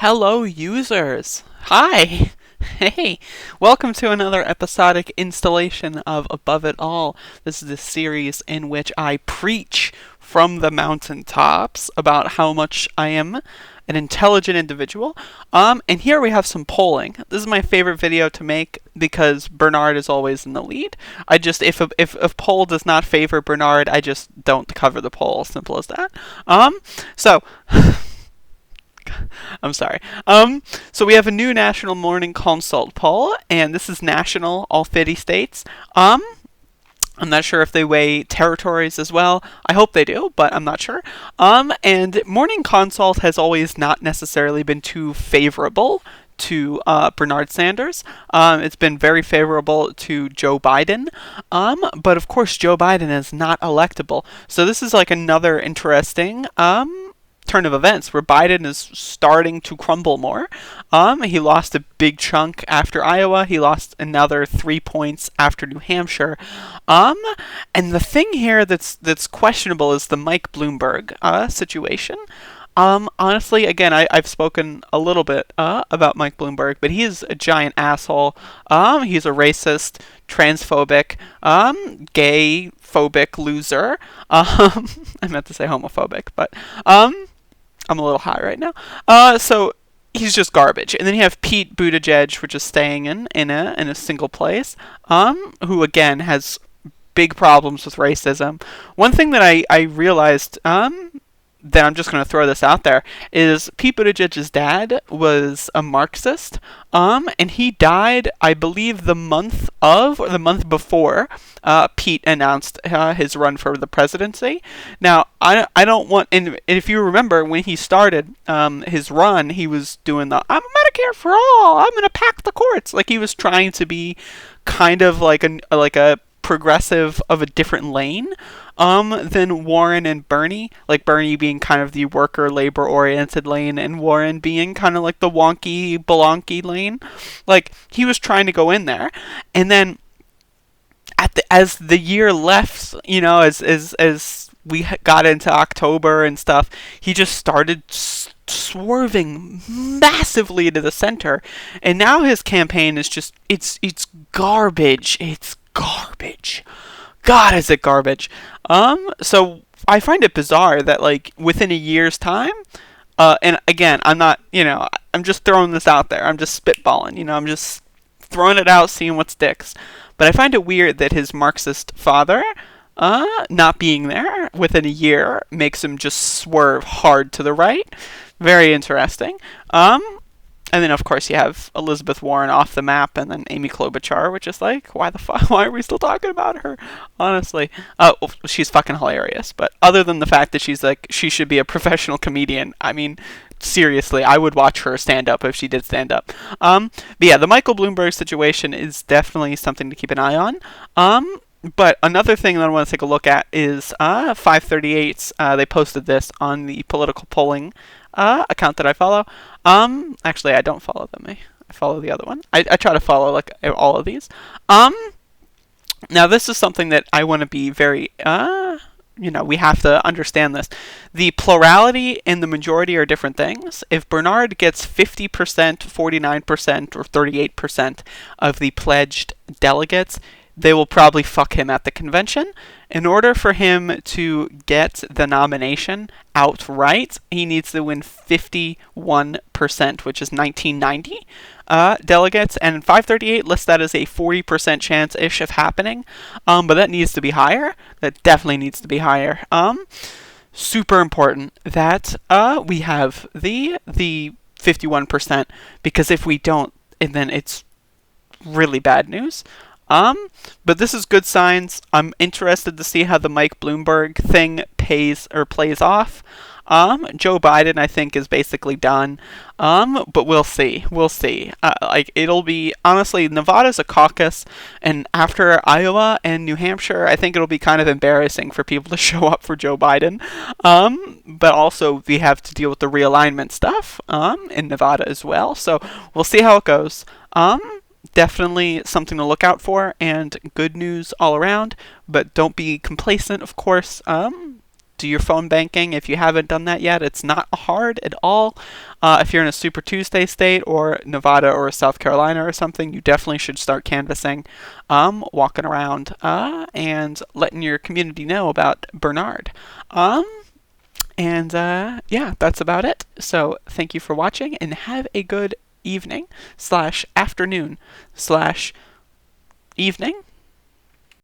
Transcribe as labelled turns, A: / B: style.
A: Hello, users! Hi! Hey! Welcome to another episodic installation of Above It All. This is a series in which I preach from the mountaintops about how much I am an intelligent individual. And here we have some polling. This is my favorite video to make because Bernard is always in the lead. If a poll does not favor Bernard, I just don't cover the poll. Simple as that. So I'm sorry. So we have a new national morning consult poll, and this is national, all 50 states. I'm not sure if they weigh territories as well. I hope they do, but I'm not sure. And morning consult has always not necessarily been too favorable to Bernard Sanders. It's been very favorable to Joe Biden. But of course, Joe Biden is not electable. So this is like another interesting turn of events where Biden is starting to crumble more. He lost a big chunk after Iowa. He lost another 3 points after New Hampshire. And the thing here that's questionable is the Mike Bloomberg situation. Honestly, again, I've spoken a little bit about Mike Bloomberg, but he is a giant asshole. He's a racist, transphobic, gay phobic loser. I meant to say homophobic, but I'm a little high right now. So he's just garbage. And then you have Pete Buttigieg, which is staying in a single place, who again has big problems with racism. One thing that I realized, that I'm just going to throw this out there, is Pete Buttigieg's dad was a Marxist, and he died, I believe, the month of, or the month before, Pete announced his run for the presidency. Now, I don't want, and if you remember, when he started his run, he was doing the, I'm Medicare for all, I'm going to pack the courts. Like, he was trying to be kind of like a progressive of a different lane than Warren and Bernie, like Bernie being kind of the worker labor oriented lane and Warren being kind of like the wonky balonky lane. Like, he was trying to go in there, and then as the year left, as we got into October and stuff, he just started swerving massively to the center, and now his campaign is just it's garbage. It's garbage. God, is it garbage. So I find it bizarre that, like, within a year's time, and again, I'm not, I'm just throwing this out there. I'm just spitballing, I'm just throwing it out, seeing what sticks. But I find it weird that his Marxist father, not being there within a year makes him just swerve hard to the right. Very interesting. And then, of course, you have Elizabeth Warren off the map, and then Amy Klobuchar, which is like, why the fuck? Why are we still talking about her? Honestly, she's fucking hilarious. But other than the fact that she's like, she should be a professional comedian. I mean, seriously, I would watch her stand up if she did stand up. But yeah, the Michael Bloomberg situation is definitely something to keep an eye on. But another thing that I want to take a look at is 538. They posted this on the political polling account that I follow. Actually, I don't follow them. I follow the other one. I try to follow like all of these. Now this is something that I want to be very. We have to understand this. The plurality and the majority are different things. If Bernard gets 50%, 49%, or 38% of the pledged delegates, they will probably fuck him at the convention. In order for him to get the nomination outright, he needs to win 51%, which is 1990 delegates, and 538 lists that as a 40% chance-ish of happening, but that needs to be higher. That definitely needs to be higher. Super important that we have the 51%, because if we don't, and then it's really bad news. But this is good signs. I'm interested to see how the Mike Bloomberg thing plays off. Joe Biden, I think, is basically done. But we'll see. We'll see. It'll be, honestly, Nevada's a caucus, and after Iowa and New Hampshire, I think it'll be kind of embarrassing for people to show up for Joe Biden. But also, we have to deal with the realignment stuff, in Nevada as well. So, we'll see how it goes. Definitely something to look out for, and good news all around, but don't be complacent, of course. do your phone banking. If you haven't done that yet, it's not hard at all. If you're in a Super Tuesday state or Nevada or South Carolina or something, you definitely should start canvassing, walking around, and letting your community know about Bernard. And yeah, that's about it. So thank you for watching and have a good evening / afternoon / evening